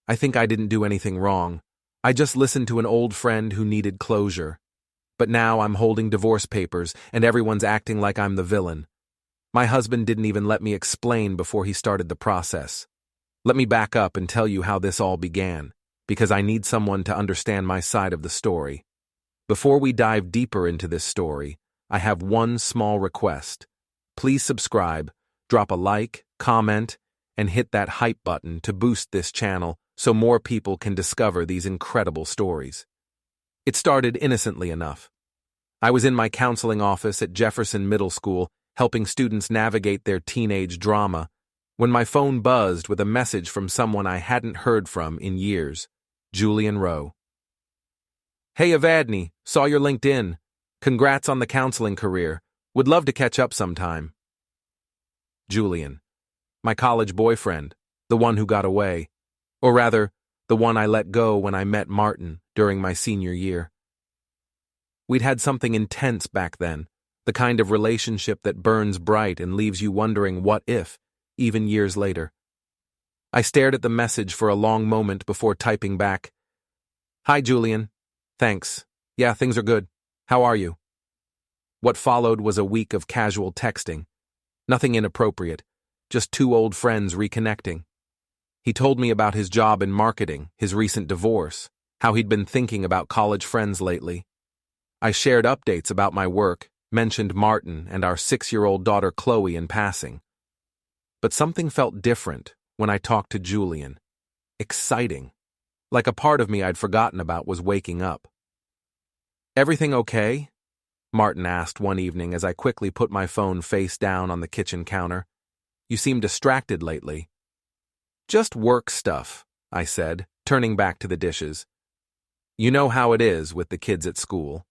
I think I didn't do anything wrong. I just listened to an old friend who needed closure. But now I'm holding divorce papers, and everyone's acting like I'm the villain. My husband didn't even let me explain before he started the process. Let me back up and tell you how this all began, because I need someone to understand my side of the story. Before we dive deeper into this story, I have one small request. Please subscribe, drop a like, comment, and hit that hype button to boost this channel so more people can discover these incredible stories. It started innocently enough. I was in my counseling office at Jefferson Middle School, helping students navigate their teenage drama, when my phone buzzed with a message from someone I hadn't heard from in years, Julian Rowe. Hey Evadne, saw your LinkedIn. Congrats on the counseling career. Would love to catch up sometime. Julian. My college boyfriend, the one who got away. Or rather, the one I let go when I met Martin during my senior year. We'd had something intense back then, the kind of relationship that burns bright and leaves you wondering what if, even years later. I stared at the message for a long moment before typing back, "Hi Julian. Thanks. Yeah, things are good. How are you?" What followed was a week of casual texting. Nothing inappropriate, just two old friends reconnecting. He told me about his job in marketing, his recent divorce, how he'd been thinking about college friends lately. I shared updates about my work, mentioned Martin and our 6-year-old daughter Chloe in passing. But something felt different when I talked to Julian. Exciting. Like a part of me I'd forgotten about was waking up. "Everything okay?" Martin asked one evening as I quickly put my phone face down on the kitchen counter. "You seem distracted lately." "Just work stuff," I said, turning back to the dishes. "You know how it is with the kids at school."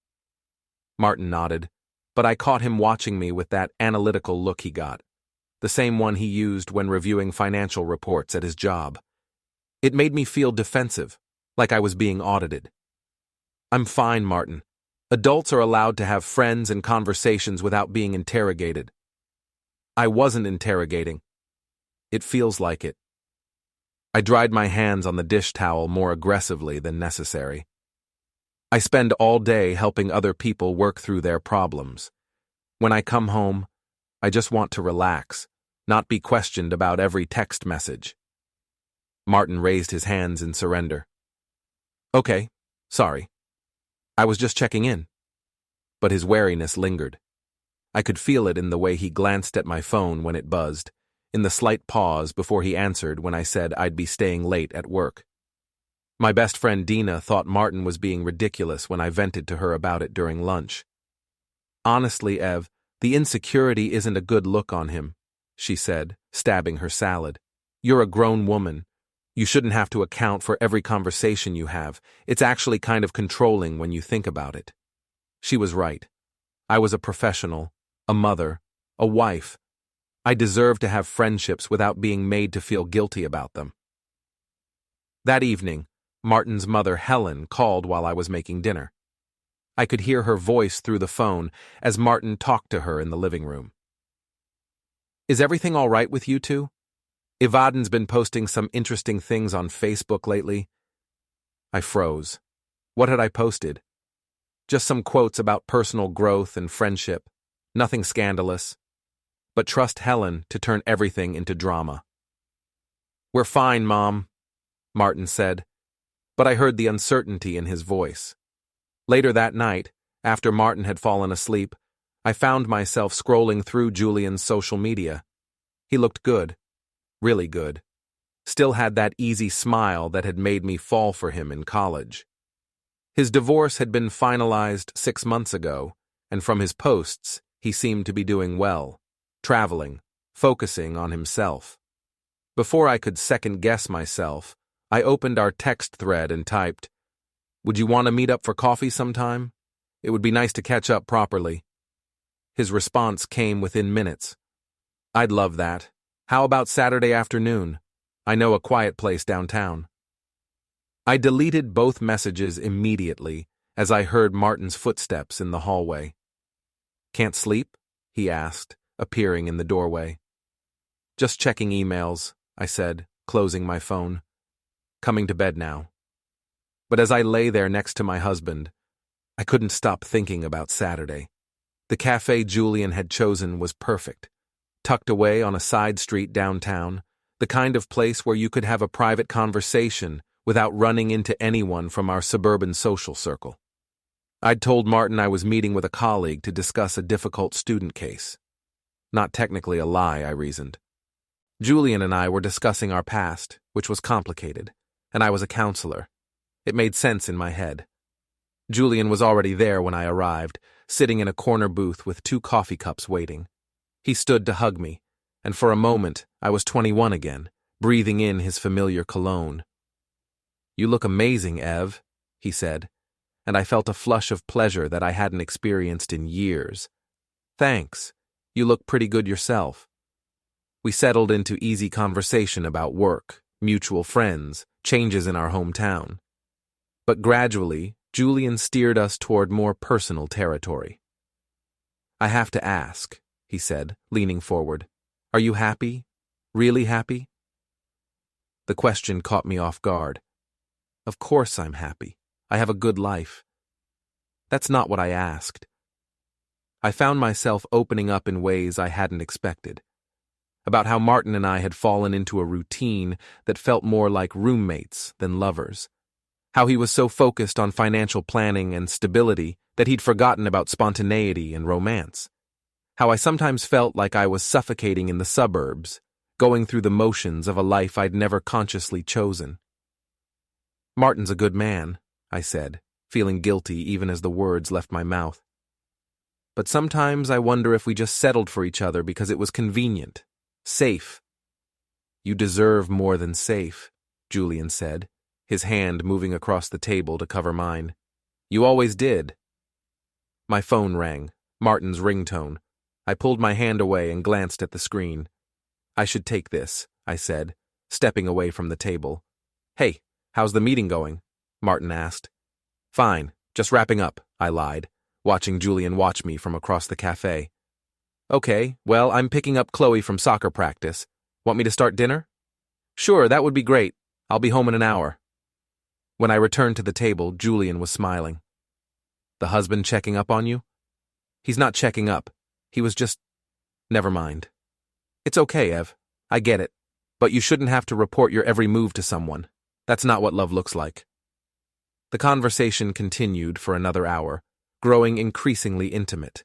Martin nodded, but I caught him watching me with that analytical look he got, the same one he used when reviewing financial reports at his job. It made me feel defensive, like I was being audited. "I'm fine, Martin. Adults are allowed to have friends and conversations without being interrogated." I wasn't interrogating. It feels like it. I dried my hands on the dish towel more aggressively than necessary. I spend all day helping other people work through their problems. When I come home, I just want to relax, not be questioned about every text message. Martin raised his hands in surrender. "Okay, sorry. I was just checking in." But his wariness lingered. I could feel it in the way he glanced at my phone when it buzzed, in the slight pause before he answered when I said I'd be staying late at work. My best friend Dina thought Martin was being ridiculous when I vented to her about it during lunch. "Honestly, Ev, the insecurity isn't a good look on him," she said, stabbing her salad. "You're a grown woman. You shouldn't have to account for every conversation you have. It's actually kind of controlling when you think about it." She was right. I was a professional, a mother, a wife. I deserved to have friendships without being made to feel guilty about them. That evening, Martin's mother, Helen, called while I was making dinner. I could hear her voice through the phone as Martin talked to her in the living room. "Is everything all right with you two? Evadne's been posting some interesting things on Facebook lately." I froze. What had I posted? Just some quotes about personal growth and friendship. Nothing scandalous. But trust Helen to turn everything into drama. "We're fine, Mom," Martin said, but I heard the uncertainty in his voice. Later that night, after Martin had fallen asleep, I found myself scrolling through Julian's social media. He looked good. Really good. Still had that easy smile that had made me fall for him in college. His divorce had been finalized 6 months ago, and from his posts, he seemed to be doing well, traveling, focusing on himself. Before I could second-guess myself, I opened our text thread and typed, "Would you want to meet up for coffee sometime? It would be nice to catch up properly." His response came within minutes. "I'd love that. How about Saturday afternoon? I know a quiet place downtown." I deleted both messages immediately as I heard Martin's footsteps in the hallway. "Can't sleep?" he asked, appearing in the doorway. "Just checking emails," I said, closing my phone. coming to bed now. But as I lay there next to my husband, I couldn't stop thinking about Saturday. The cafe Julian had chosen was perfect, tucked away on a side street downtown, the kind of place where you could have a private conversation without running into anyone from our suburban social circle. I'd told Martin I was meeting with a colleague to discuss a difficult student case. Not technically a lie, I reasoned. Julian and I were discussing our past, which was complicated, and I was a counselor. It made sense in my head. Julian was already there when I arrived, sitting in a corner booth with 2 coffee cups waiting. He stood to hug me, and for a moment I was 21 again, breathing in his familiar cologne. "You look amazing, Ev," he said, and I felt a flush of pleasure that I hadn't experienced in years. "Thanks. You look pretty good yourself." We settled into easy conversation about work, mutual friends, changes in our hometown. But gradually, Julian steered us toward more personal territory. "I have to ask," he said, leaning forward. "Are you happy? Really happy?" The question caught me off guard. Of course I'm happy. I have a good life. That's not what I asked. I found myself opening up in ways I hadn't expected. About how Martin and I had fallen into a routine that felt more like roommates than lovers. How he was so focused on financial planning and stability that he'd forgotten about spontaneity and romance. How I sometimes felt like I was suffocating in the suburbs, going through the motions of a life I'd never consciously chosen. "Martin's a good man," I said, feeling guilty even as the words left my mouth. "But sometimes I wonder if we just settled for each other because it was convenient, safe." "You deserve more than safe," Julian said, his hand moving across the table to cover mine. "You always did." My phone rang, Martin's ringtone. I pulled my hand away and glanced at the screen. "I should take this," I said, stepping away from the table. "Hey, how's the meeting going?" Martin asked. "Fine, just wrapping up," I lied, watching Julian watch me from across the cafe. "Okay, well, I'm picking up Chloe from soccer practice. Want me to start dinner?" "Sure, that would be great. I'll be home in an hour." When I returned to the table, Julian was smiling. "The husband checking up on you?" "He's not checking up. He was just... Never mind." "It's okay, Ev. I get it. But you shouldn't have to report your every move to someone. That's not what love looks like." The conversation continued for another hour, growing increasingly intimate.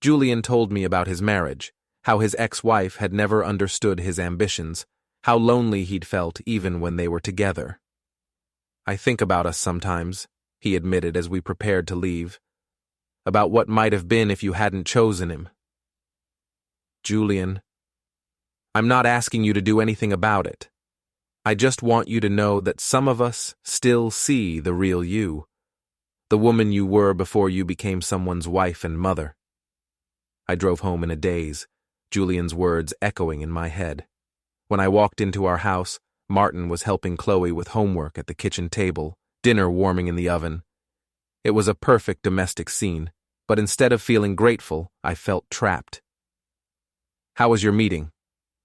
Julian told me about his marriage, how his ex-wife had never understood his ambitions, how lonely he'd felt even when they were together. "I think about us sometimes," he admitted as we prepared to leave. "About what might have been if you hadn't chosen him." "Julian, I'm not asking you to do anything about it. I just want you to know that some of us still see the real you, the woman you were before you became someone's wife and mother." I drove home in a daze, Julian's words echoing in my head. When I walked into our house, Martin was helping Chloe with homework at the kitchen table, dinner warming in the oven. It was a perfect domestic scene, but instead of feeling grateful, I felt trapped. "How was your meeting?"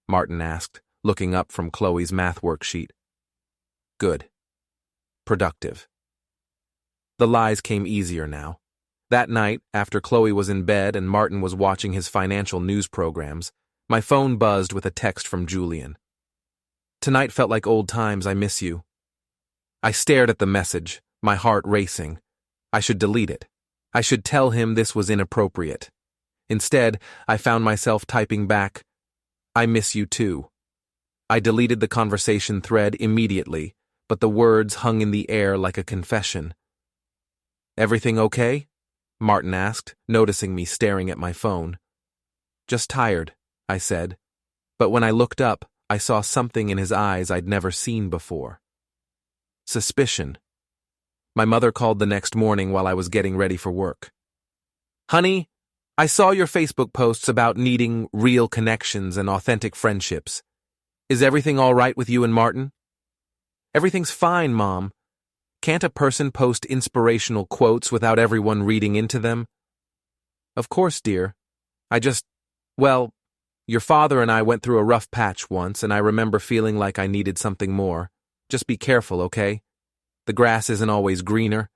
Martin asked, looking up from Chloe's math worksheet. "Good. Productive." The lies came easier now. That night, after Chloe was in bed and Martin was watching his financial news programs, my phone buzzed with a text from Julian. "Tonight felt like old times. I miss you." I stared at the message, my heart racing. I should delete it. I should tell him this was inappropriate. Instead, I found myself typing back, "I miss you too." I deleted the conversation thread immediately, but the words hung in the air like a confession. "Everything okay?" Martin asked, noticing me staring at my phone. "Just tired," I said, but when I looked up, I saw something in his eyes I'd never seen before. Suspicion. My mother called the next morning while I was getting ready for work. "Honey, I saw your Facebook posts about needing real connections and authentic friendships. Is everything all right with you and Martin?" "Everything's fine, Mom. Can't a person post inspirational quotes without everyone reading into them?" "Of course, dear. Well, your father and I went through a rough patch once, and I remember feeling like I needed something more. Just be careful, okay? The grass isn't always greener.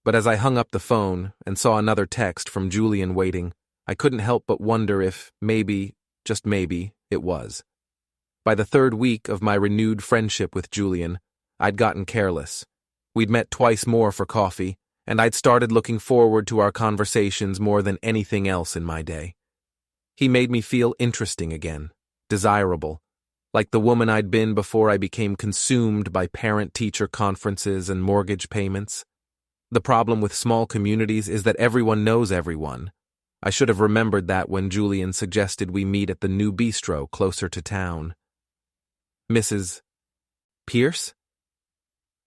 But as I hung up the phone and saw another text from Julian waiting, I couldn't help but wonder if maybe, just maybe, it was. By the third week of my renewed friendship with Julian, I'd gotten careless. We'd met twice more for coffee, and I'd started looking forward to our conversations more than anything else in my day. He made me feel interesting again, desirable, like the woman I'd been before I became consumed by parent-teacher conferences and mortgage payments. The problem with small communities is that everyone knows everyone. I should have remembered that when Julian suggested we meet at the new bistro closer to town. Mrs. Pierce?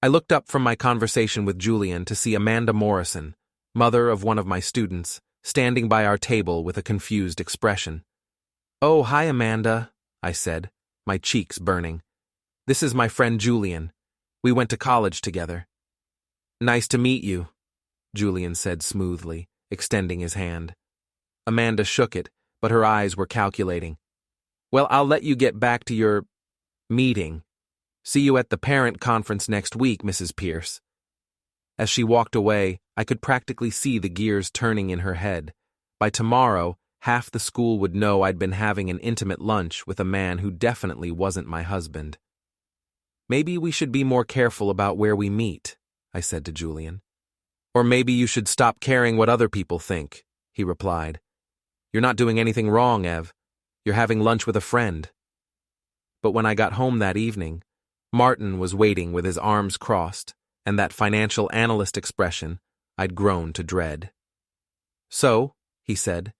I looked up from my conversation with Julian to see Amanda Morrison, mother of one of my students, standing by our table with a confused expression. "Oh, hi, Amanda," I said, my cheeks burning. "This is my friend Julian. We went to college together." "Nice to meet you," Julian said smoothly, extending his hand. Amanda shook it, but her eyes were calculating. "Well, I'll let you get back to your meeting. See you at the parent conference next week, Mrs. Pierce." As she walked away, I could practically see the gears turning in her head. By tomorrow, half the school would know I'd been having an intimate lunch with a man who definitely wasn't my husband. "Maybe we should be more careful about where we meet," I said to Julian. "Or maybe you should stop caring what other people think," he replied. "You're not doing anything wrong, Ev. You're having lunch with a friend." But when I got home that evening, Martin was waiting with his arms crossed, and that financial analyst expression I'd grown to dread. "So," he said,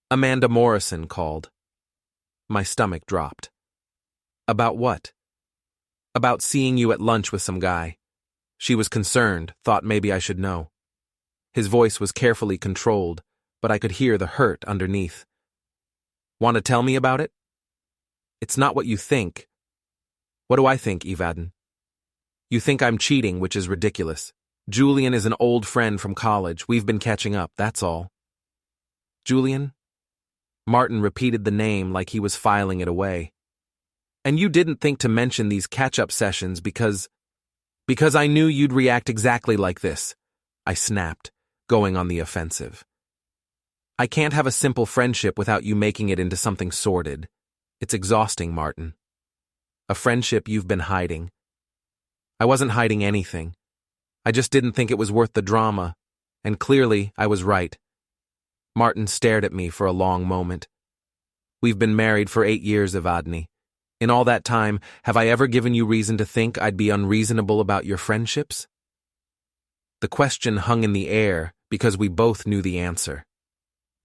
"Amanda Morrison called." My stomach dropped. "About what?" "About seeing you at lunch with some guy. She was concerned, thought maybe I should know." His voice was carefully controlled, but I could hear the hurt underneath. "Want to tell me about it?" "It's not what you think." "What do I think, Evadne?" "You think I'm cheating, which is ridiculous. Julian is an old friend from college. We've been catching up, that's all." "Julian?" Martin repeated the name like he was filing it away. "And you didn't think to mention these catch-up sessions because I knew you'd react exactly like this," I snapped, going on the offensive. "I can't have a simple friendship without you making it into something sordid. It's exhausting, Martin. A friendship you've been hiding." I wasn't hiding anything. I just didn't think it was worth the drama, and clearly I was right. Martin stared at me for a long moment. "We've been married for 8 years, Evadne. In all that time, have I ever given you reason to think I'd be unreasonable about your friendships?" The question hung in the air because we both knew the answer.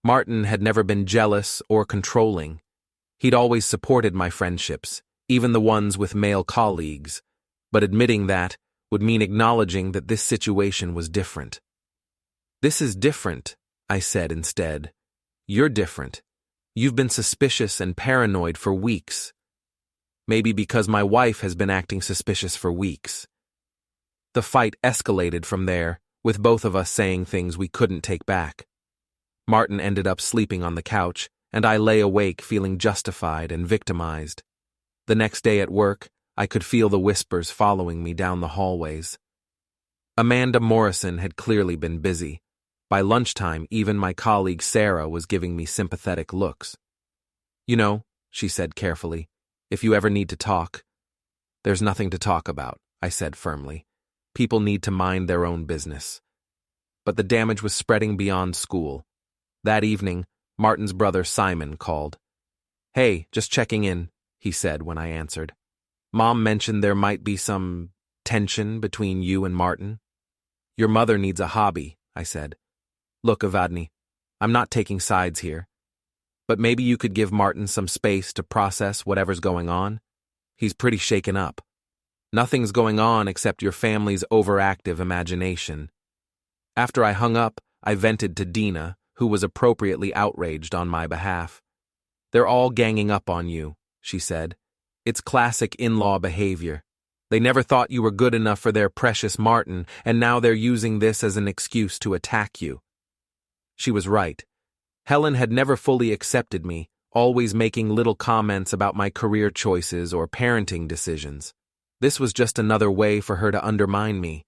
Martin had never been jealous or controlling. He'd always supported my friendships, even the ones with male colleagues, but admitting that would mean acknowledging that this situation was different. "This is different," I said instead. "You're different. You've been suspicious and paranoid for weeks. Maybe because my wife has been acting suspicious for weeks." The fight escalated from there, with both of us saying things we couldn't take back. Martin ended up sleeping on the couch, and I lay awake feeling justified and victimized. The next day at work, I could feel the whispers following me down the hallways. Amanda Morrison had clearly been busy. By lunchtime, even my colleague Sarah was giving me sympathetic looks. "You know," she said carefully, "if you ever need to talk." "There's nothing to talk about," I said firmly. "People need to mind their own business." But the damage was spreading beyond school. That evening, Martin's brother Simon called. "Hey, just checking in," he said when I answered. "Mom mentioned there might be some tension between you and Martin." "Your mother needs a hobby," I said. "Look, Evadne, I'm not taking sides here. But maybe you could give Martin some space to process whatever's going on. He's pretty shaken up. Nothing's going on except your family's overactive imagination." After I hung up, I vented to Dina, who was appropriately outraged on my behalf. "They're all ganging up on you," she said. "It's classic in-law behavior. They never thought you were good enough for their precious Martin, and now they're using this as an excuse to attack you." She was right. Helen had never fully accepted me, always making little comments about my career choices or parenting decisions. This was just another way for her to undermine me.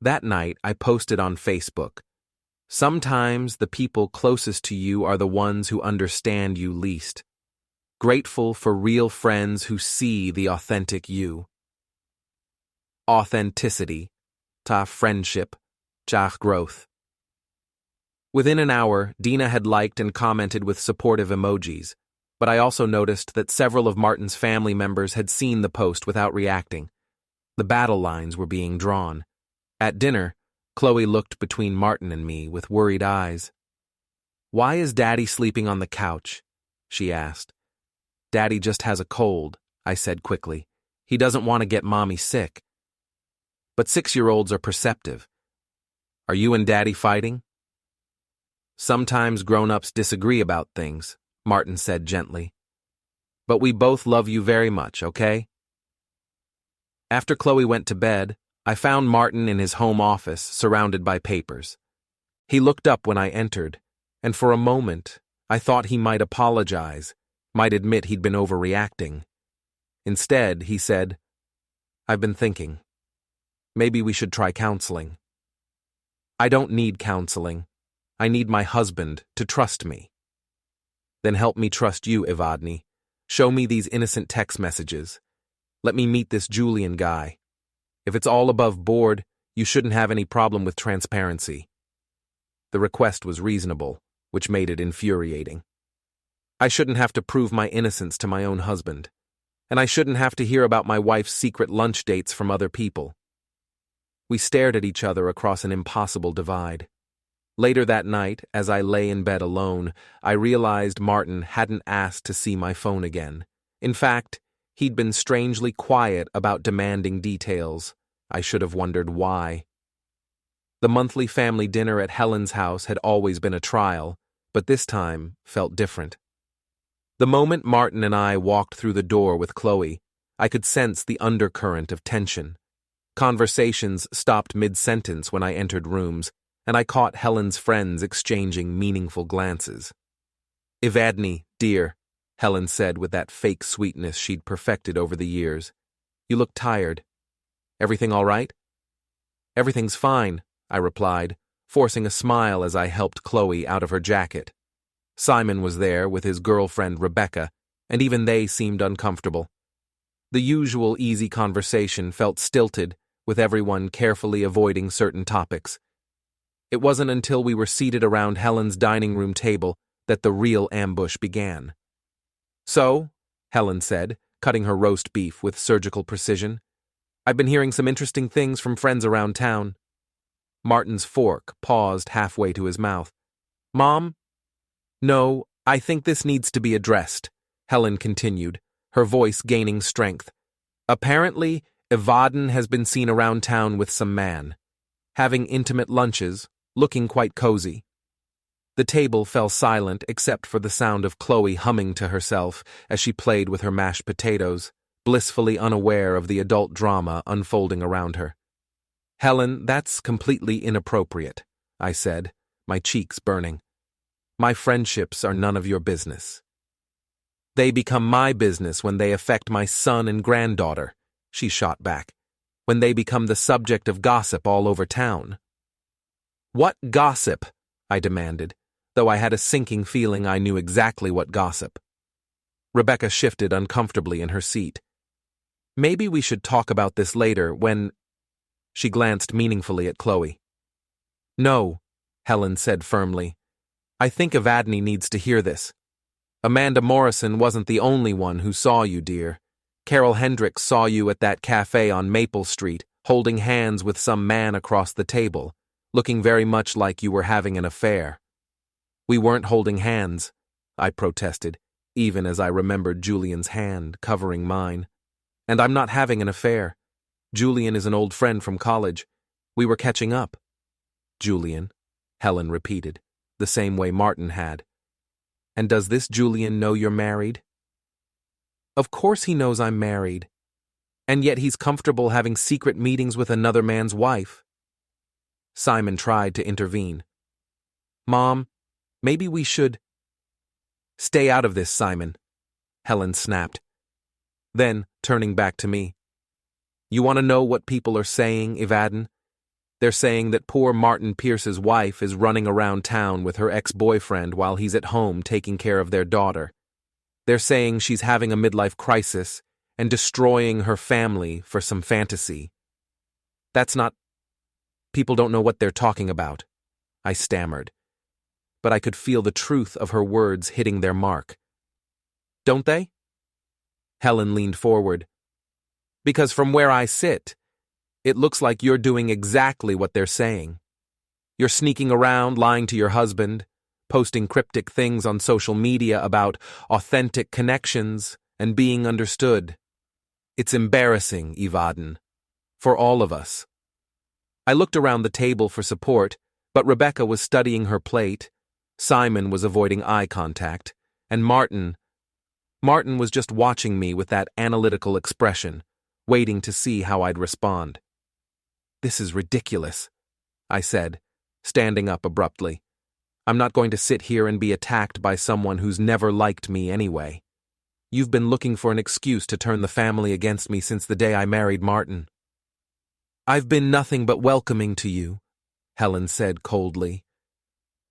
That night, I posted on Facebook. Sometimes the people closest to you are the ones who understand you least. Grateful for real friends who see the authentic you. Authenticity, ta friendship, ta growth. Within an hour, Dina had liked and commented with supportive emojis, but I also noticed that several of Martin's family members had seen the post without reacting. The battle lines were being drawn. At dinner, Chloe looked between Martin and me with worried eyes. "Why is Daddy sleeping on the couch?" she asked. "Daddy just has a cold," I said quickly. "He doesn't want to get Mommy sick." But 6-year-olds are perceptive. "Are you and Daddy fighting?" "Sometimes grown-ups disagree about things," Martin said gently. "But we both love you very much, okay?" After Chloe went to bed, I found Martin in his home office, surrounded by papers. He looked up when I entered, and for a moment, I thought he might apologize, might admit he'd been overreacting. Instead, he said, "I've been thinking. Maybe we should try counseling." "I don't need counseling. I need my husband to trust me." "Then help me trust you, Evadne. Show me these innocent text messages. Let me meet this Julian guy. If it's all above board, you shouldn't have any problem with transparency." The request was reasonable, which made it infuriating. I shouldn't have to prove my innocence to my own husband, and I shouldn't have to hear about my wife's secret lunch dates from other people. We stared at each other across an impossible divide. Later that night, as I lay in bed alone, I realized Martin hadn't asked to see my phone again. In fact, he'd been strangely quiet about demanding details. I should have wondered why. The monthly family dinner at Helen's house had always been a trial, but this time felt different. The moment Martin and I walked through the door with Chloe, I could sense the undercurrent of tension. Conversations stopped mid-sentence when I entered rooms, and I caught Helen's friends exchanging meaningful glances. "Evadne, dear," Helen said with that fake sweetness she'd perfected over the years. "You look tired. Everything all right?" "Everything's fine," I replied, forcing a smile as I helped Chloe out of her jacket. Simon was there with his girlfriend Rebecca, and even they seemed uncomfortable. The usual easy conversation felt stilted, with everyone carefully avoiding certain topics. It wasn't until we were seated around Helen's dining room table that the real ambush began. "So," Helen said, cutting her roast beef with surgical precision, "I've been hearing some interesting things from friends around town." Martin's fork paused halfway to his mouth. "Mom?" "No, I think this needs to be addressed," Helen continued, her voice gaining strength. "Apparently, Evadne has been seen around town with some man, having intimate lunches, looking quite cozy." The table fell silent except for the sound of Chloe humming to herself as she played with her mashed potatoes, blissfully unaware of the adult drama unfolding around her. "Helen, that's completely inappropriate," I said, my cheeks burning. "My friendships are none of your business." "They become my business when they affect my son and granddaughter," she shot back. "When they become the subject of gossip all over town." "What gossip?" I demanded, though I had a sinking feeling I knew exactly what gossip. Rebecca shifted uncomfortably in her seat. "Maybe we should talk about this later when—" She glanced meaningfully at Chloe. "No," Helen said firmly. "I think Evadne needs to hear this. Amanda Morrison wasn't the only one who saw you, dear. Carol Hendricks saw you at that cafe on Maple Street, holding hands with some man across the table, looking very much like you were having an affair." "We weren't holding hands," I protested, even as I remembered Julian's hand covering mine. "And I'm not having an affair. Julian is an old friend from college. We were catching up." "Julian," Helen repeated, the same way Martin had. "And does this Julian know you're married?" "Of course he knows I'm married. And yet he's comfortable having secret meetings with another man's wife." Simon tried to intervene. "Mom, maybe we should—" "Stay out of this, Simon," Helen snapped. Then, turning back to me, You want to know what people are saying, Evadne? They're saying that poor Martin Pierce's wife is running around town with her ex-boyfriend while he's at home taking care of their daughter. They're saying she's having a midlife crisis and destroying her family for some fantasy. That's not... People don't know what they're talking about, I stammered. But I could feel the truth of her words hitting their mark. Don't they? Helen leaned forward. Because from where I sit, it looks like you're doing exactly what they're saying. You're sneaking around, lying to your husband, posting cryptic things on social media about authentic connections and being understood. It's embarrassing, Evadne. For all of us. I looked around the table for support, but Rebecca was studying her plate, Simon was avoiding eye contact, and Martin was just watching me with that analytical expression, waiting to see how I'd respond. This is ridiculous, I said, standing up abruptly. I'm not going to sit here and be attacked by someone who's never liked me anyway. You've been looking for an excuse to turn the family against me since the day I married Martin. I've been nothing but welcoming to you, Helen said coldly.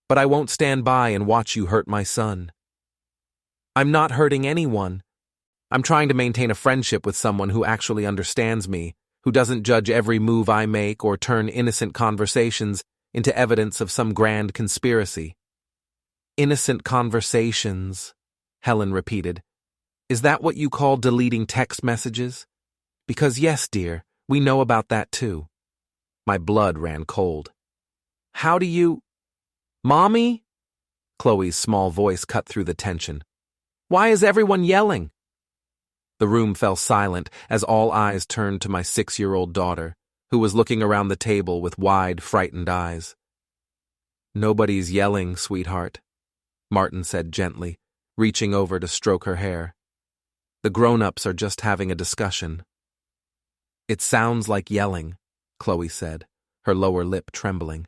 But I won't stand by and watch you hurt my son. I'm not hurting anyone. I'm trying to maintain a friendship with someone who actually understands me, who doesn't judge every move I make or turn innocent conversations into evidence of some grand conspiracy. Innocent conversations, Helen repeated. Is that what you call deleting text messages? Because yes, dear, we know about that too. My blood ran cold. How do you... Mommy? Chloe's small voice cut through the tension. Why is everyone yelling? The room fell silent as all eyes turned to my 6-year-old daughter, who was looking around the table with wide, frightened eyes. Nobody's yelling, sweetheart, Martin said gently, reaching over to stroke her hair. The grown-ups are just having a discussion. It sounds like yelling, Chloe said, her lower lip trembling.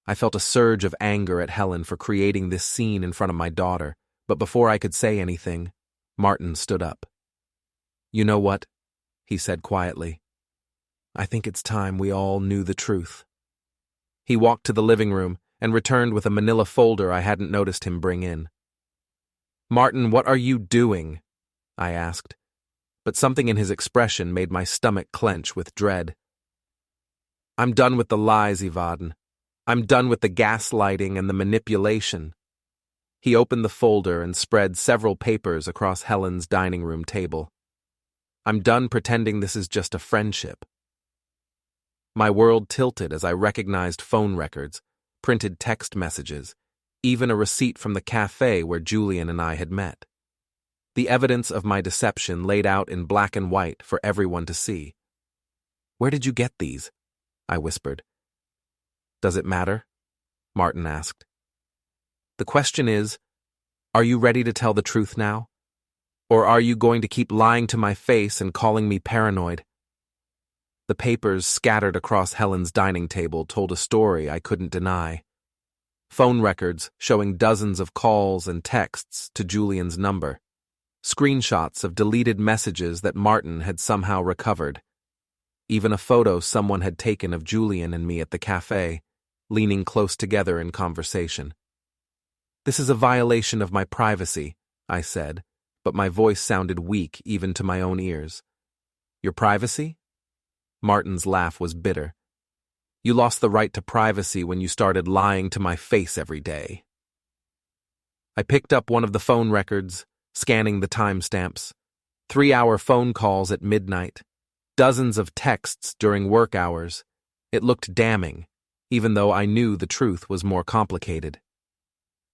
I felt a surge of anger at Helen for creating this scene in front of my daughter, but before I could say anything, Martin stood up. You know what? He said quietly. I think it's time we all knew the truth. He walked to the living room and returned with a manila folder I hadn't noticed him bring in. Martin, what are you doing? I asked, but something in his expression made my stomach clench with dread. I'm done with the lies, Evadne. I'm done with the gaslighting and the manipulation. He opened the folder and spread several papers across Helen's dining room table. I'm done pretending this is just a friendship. My world tilted as I recognized phone records, printed text messages, even a receipt from the cafe where Julian and I had met. The evidence of my deception laid out in black and white for everyone to see. Where did you get these? I whispered. Does it matter? Martin asked. The question is, are you ready to tell the truth now? Or are you going to keep lying to my face and calling me paranoid? The papers scattered across Helen's dining table told a story I couldn't deny. Phone records showing dozens of calls and texts to Julian's number. Screenshots of deleted messages that Martin had somehow recovered. Even a photo someone had taken of Julian and me at the cafe, leaning close together in conversation. This is a violation of my privacy, I said, but my voice sounded weak even to my own ears. Your privacy? Martin's laugh was bitter. You lost the right to privacy when you started lying to my face every day. I picked up one of the phone records, scanning the timestamps. 3-hour phone calls at midnight. Dozens of texts during work hours. It looked damning, even though I knew the truth was more complicated.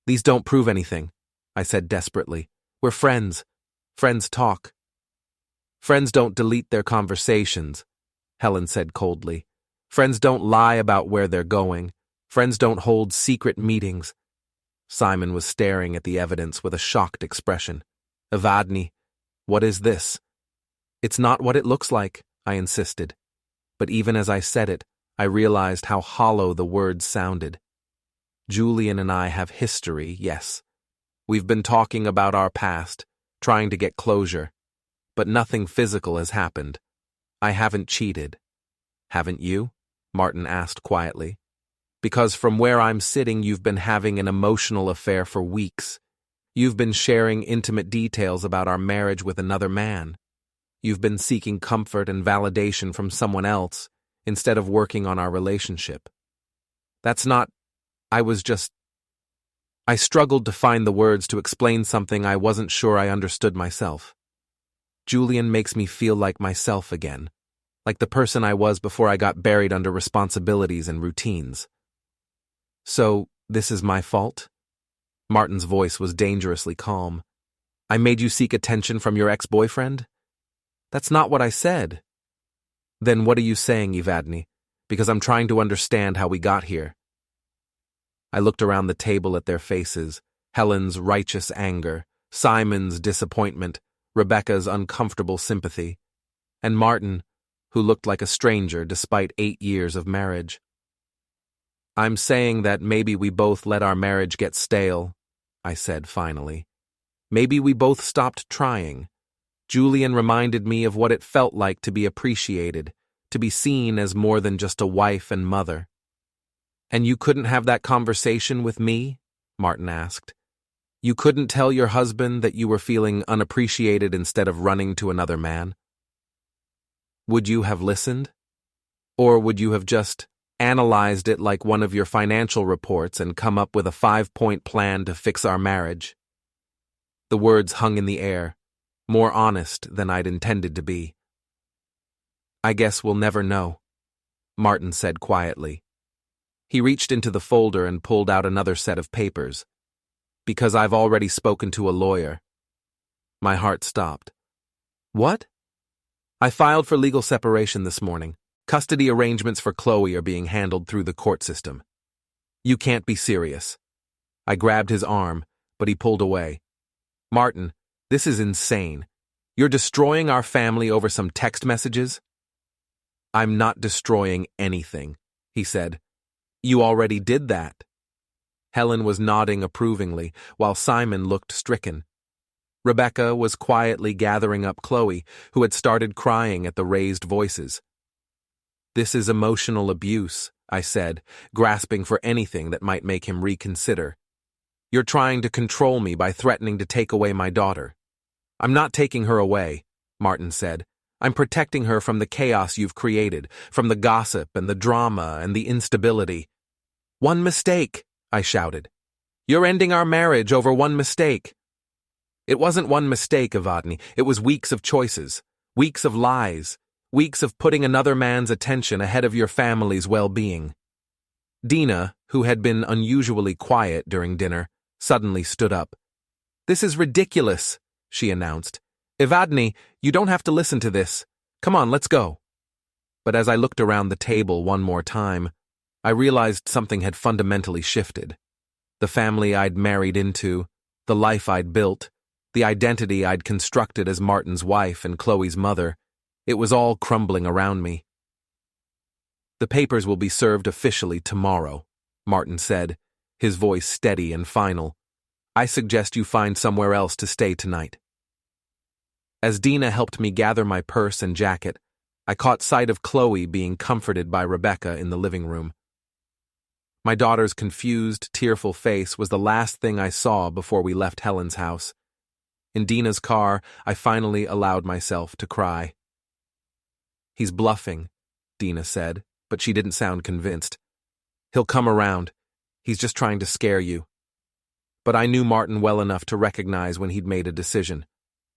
These don't prove anything, I said desperately. We're friends. Friends talk. Friends don't delete their conversations, Helen said coldly. Friends don't lie about where they're going. Friends don't hold secret meetings. Simon was staring at the evidence with a shocked expression. Evadne, what is this? It's not what it looks like, I insisted. But even as I said it, I realized how hollow the words sounded. Julian and I have history, yes. We've been talking about our past, trying to get closure. But nothing physical has happened. I haven't cheated. Haven't you? Martin asked quietly. Because from where I'm sitting, you've been having an emotional affair for weeks. You've been sharing intimate details about our marriage with another man. You've been seeking comfort and validation from someone else instead of working on our relationship. That's not... I struggled to find the words to explain something I wasn't sure I understood myself. Julian makes me feel like myself again, like the person I was before I got buried under responsibilities and routines. So, this is my fault? Martin's voice was dangerously calm. I made you seek attention from your ex-boyfriend? That's not what I said. Then what are you saying, Evadne? Because I'm trying to understand how we got here. I looked around the table at their faces, Helen's righteous anger, Simon's disappointment, Rebecca's uncomfortable sympathy, and Martin, who looked like a stranger despite 8 years of marriage. I'm saying that maybe we both let our marriage get stale, I said finally. Maybe we both stopped trying. Julian reminded me of what it felt like to be appreciated, to be seen as more than just a wife and mother. And you couldn't have that conversation with me? Martin asked. You couldn't tell your husband that you were feeling unappreciated instead of running to another man? Would you have listened? Or would you have just analyzed it like one of your financial reports and come up with a 5-point plan to fix our marriage? The words hung in the air, more honest than I'd intended to be. I guess we'll never know, Martin said quietly. He reached into the folder and pulled out another set of papers. Because I've already spoken to a lawyer. My heart stopped. What? I filed for legal separation this morning. Custody arrangements for Chloe are being handled through the court system. You can't be serious. I grabbed his arm, but he pulled away. Martin, this is insane. You're destroying our family over some text messages? I'm not destroying anything, he said. You already did that. Helen was nodding approvingly, while Simon looked stricken. Rebecca was quietly gathering up Chloe, who had started crying at the raised voices. This is emotional abuse, I said, grasping for anything that might make him reconsider. You're trying to control me by threatening to take away my daughter. I'm not taking her away, Martin said. I'm protecting her from the chaos you've created, from the gossip and the drama and the instability. One mistake, I shouted. You're ending our marriage over one mistake. It wasn't one mistake, Evadne. It was weeks of choices, weeks of lies, weeks of putting another man's attention ahead of your family's well-being. Dina, who had been unusually quiet during dinner, suddenly stood up. This is ridiculous, she announced. Evadne, you don't have to listen to this. Come on, let's go. But as I looked around the table one more time, I realized something had fundamentally shifted. The family I'd married into, the life I'd built, the identity I'd constructed as Martin's wife and Chloe's mother, it was all crumbling around me. The papers will be served officially tomorrow, Martin said, his voice steady and final. I suggest you find somewhere else to stay tonight. As Dina helped me gather my purse and jacket, I caught sight of Chloe being comforted by Rebecca in the living room. My daughter's confused, tearful face was the last thing I saw before we left Helen's house. In Dina's car, I finally allowed myself to cry. He's bluffing, Dina said, but she didn't sound convinced. He'll come around. He's just trying to scare you. But I knew Martin well enough to recognize when he'd made a decision.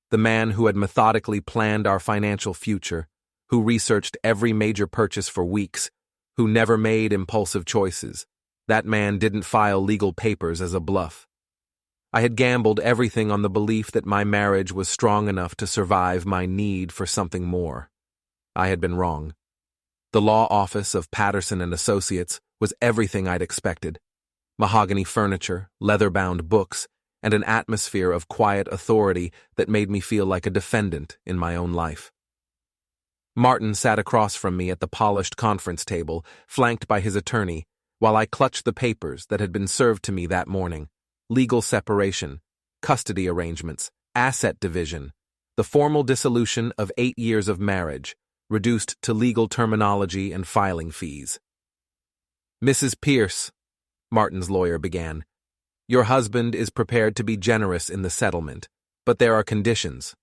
The man who had methodically planned our financial future, who researched every major purchase for weeks, who never made impulsive choices. That man didn't file legal papers as a bluff. I had gambled everything on the belief that my marriage was strong enough to survive my need for something more. I had been wrong. The law office of Patterson and Associates was everything I'd expected. Mahogany furniture, leather-bound books, and an atmosphere of quiet authority that made me feel like a defendant in my own life. Martin sat across from me at the polished conference table, flanked by his attorney, while I clutched the papers that had been served to me that morning. Legal separation, custody arrangements, asset division, the formal dissolution of 8 years of marriage, reduced to legal terminology and filing fees. "Mrs. Pierce," Martin's lawyer began, "your husband is prepared to be generous in the settlement, but there are conditions."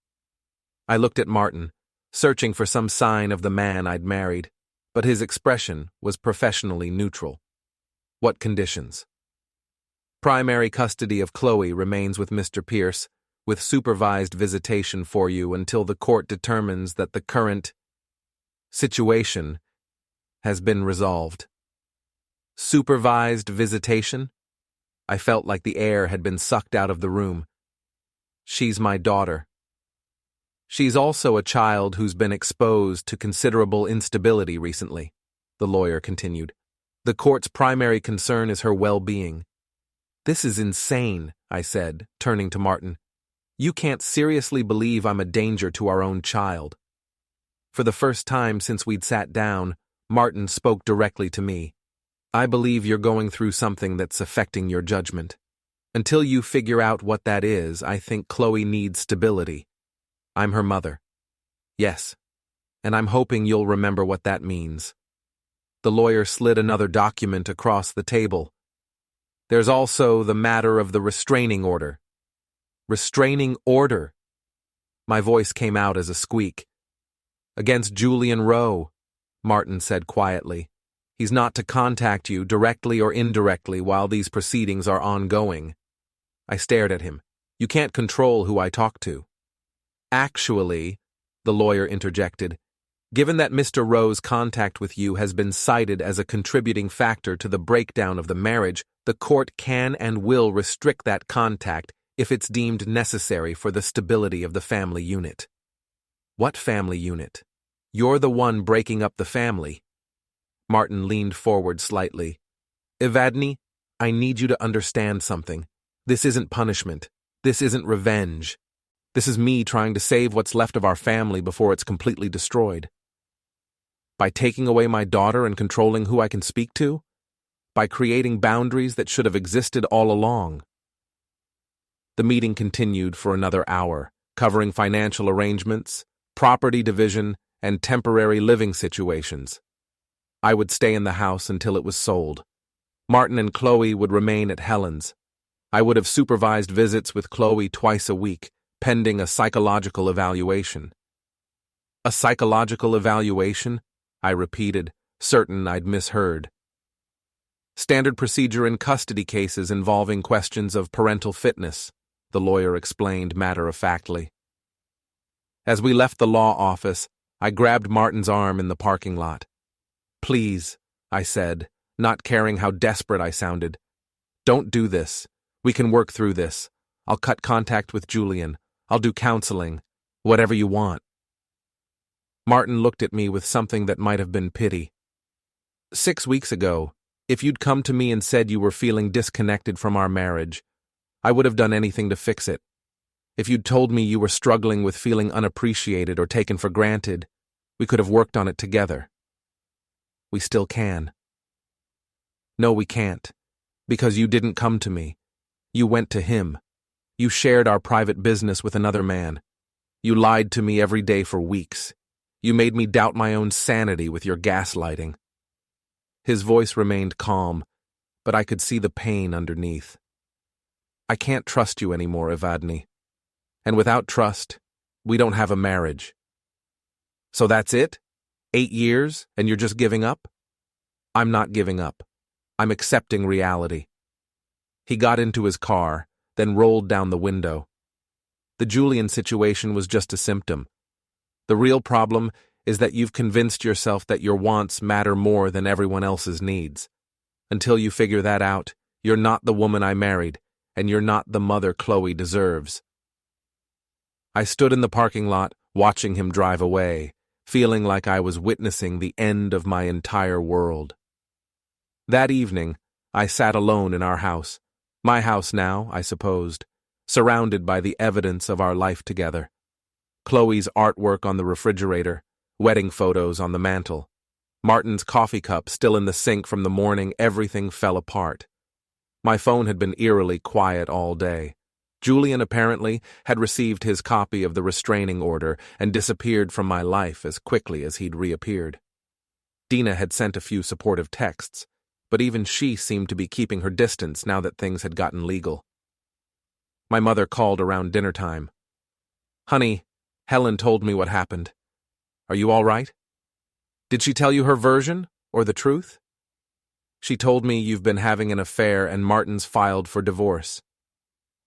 I looked at Martin, searching for some sign of the man I'd married, but his expression was professionally neutral. "What conditions?" "Primary custody of Chloe remains with Mr. Pierce, with supervised visitation for you until the court determines that the current situation has been resolved." Supervised visitation? I felt like the air had been sucked out of the room. "She's my daughter. She's also a child who's been exposed to considerable instability recently," the lawyer continued. "The court's primary concern is her well-being." "This is insane," I said, turning to Martin. "You can't seriously believe I'm a danger to our own child." For the first time since we'd sat down, Martin spoke directly to me. "I believe you're going through something that's affecting your judgment. Until you figure out what that is, I think Chloe needs stability. I'm her mother. Yes, and I'm hoping you'll remember what that means." The lawyer slid another document across the table. "There's also the matter of the restraining order." "Restraining order?" My voice came out as a squeak. "Against Julian Rowe," Martin said quietly. "He's not to contact you directly or indirectly while these proceedings are ongoing." I stared at him. "You can't control who I talk to." "Actually," the lawyer interjected, "given that Mr. Rowe's contact with you has been cited as a contributing factor to the breakdown of the marriage, the court can and will restrict that contact if it's deemed necessary for the stability of the family unit." "What family unit? You're the one breaking up the family." Martin leaned forward slightly. "Evadne, I need you to understand something. This isn't punishment. This isn't revenge. This is me trying to save what's left of our family before it's completely destroyed. By taking away my daughter and controlling who I can speak to? By creating boundaries that should have existed all along." The meeting continued for another hour, covering financial arrangements, property division, and temporary living situations. I would stay in the house until it was sold. Martin and Chloe would remain at Helen's. I would have supervised visits with Chloe twice a week, pending a psychological evaluation. "A psychological evaluation?" I repeated, certain I'd misheard. "Standard procedure in custody cases involving questions of parental fitness," the lawyer explained matter-of-factly. As we left the law office, I grabbed Martin's arm in the parking lot. "Please," I said, not caring how desperate I sounded. "Don't do this. We can work through this. I'll cut contact with Julian. I'll do counseling. Whatever you want." Martin looked at me with something that might have been pity. 6 weeks ago, if you'd come to me and said you were feeling disconnected from our marriage, I would have done anything to fix it. If you'd told me you were struggling with feeling unappreciated or taken for granted, we could have worked on it together. We still can. No, we can't. Because you didn't come to me. You went to him. You shared our private business with another man. You lied to me every day for weeks. You made me doubt my own sanity with your gaslighting. His voice remained calm, but I could see the pain underneath. I can't trust you anymore, Evadne. And without trust, we don't have a marriage. So that's it? 8 years, and you're just giving up? I'm not giving up. I'm accepting reality. He got into his car, then rolled down the window. The Julian situation was just a symptom. The real problem is that you've convinced yourself that your wants matter more than everyone else's needs. Until you figure that out, you're not the woman I married, and you're not the mother Chloe deserves. I stood in the parking lot, watching him drive away, feeling like I was witnessing the end of my entire world. That evening, I sat alone in our house. My house now, I supposed, surrounded by the evidence of our life together. Chloe's artwork on the refrigerator, wedding photos on the mantel, Martin's coffee cup still in the sink from the morning everything fell apart. My phone had been eerily quiet all day, Julian apparently had received his copy of the restraining order and disappeared from my life as quickly as he'd reappeared. Dina had sent a few supportive texts, but even she seemed to be keeping her distance now that things had gotten legal. My mother called around dinner time. "Honey, Helen told me what happened. Are you all right? Did she tell you her version, or the truth?" "She told me you've been having an affair and Martin's filed for divorce."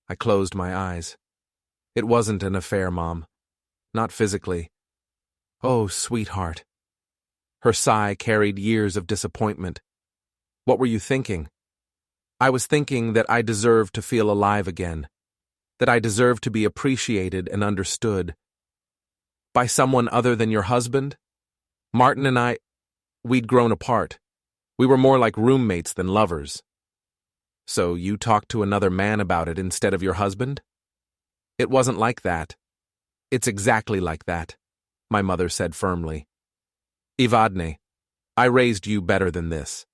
I closed my eyes. "It wasn't an affair, Mom. Not physically." "Oh, sweetheart." Her sigh carried years of disappointment. "What were you thinking?" "I was thinking that I deserved to feel alive again, that I deserved to be appreciated and understood. By someone other than your husband? Martin and we'd grown apart. We were more like roommates than lovers." "So you talked to another man about it instead of your husband?" "It wasn't like that." "It's exactly like that," my mother said firmly. "Evadne, I raised you better than this.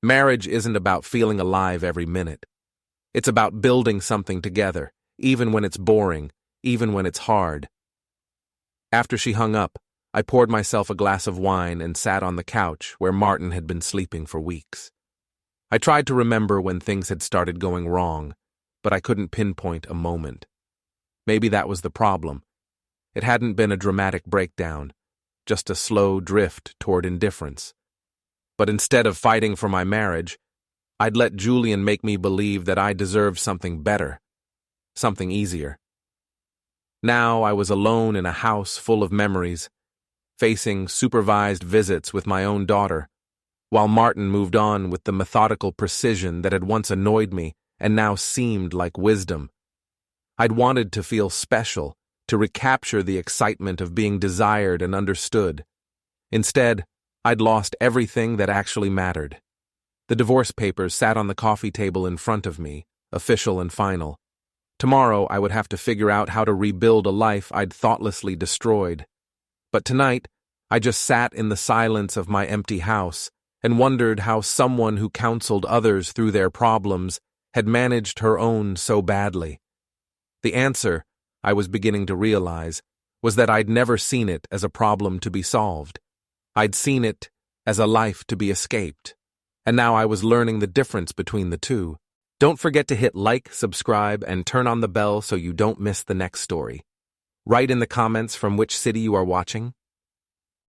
Marriage isn't about feeling alive every minute. It's about building something together, even when it's boring, even when it's hard." After she hung up, I poured myself a glass of wine and sat on the couch where Martin had been sleeping for weeks. I tried to remember when things had started going wrong, but I couldn't pinpoint a moment. Maybe that was the problem. It hadn't been a dramatic breakdown, just a slow drift toward indifference. But instead of fighting for my marriage, I'd let Julian make me believe that I deserved something better, something easier. Now I was alone in a house full of memories, facing supervised visits with my own daughter, while Martin moved on with the methodical precision that had once annoyed me and now seemed like wisdom. I'd wanted to feel special, to recapture the excitement of being desired and understood. Instead, I'd lost everything that actually mattered. The divorce papers sat on the coffee table in front of me, official and final. Tomorrow I would have to figure out how to rebuild a life I'd thoughtlessly destroyed. But tonight, I just sat in the silence of my empty house and wondered how someone who counseled others through their problems had managed her own so badly. The answer, I was beginning to realize, was that I'd never seen it as a problem to be solved. I'd seen it as a life to be escaped, and now I was learning the difference between the two. Don't forget to hit like, subscribe, and turn on the bell so you don't miss the next story. Write in the comments from which city you are watching.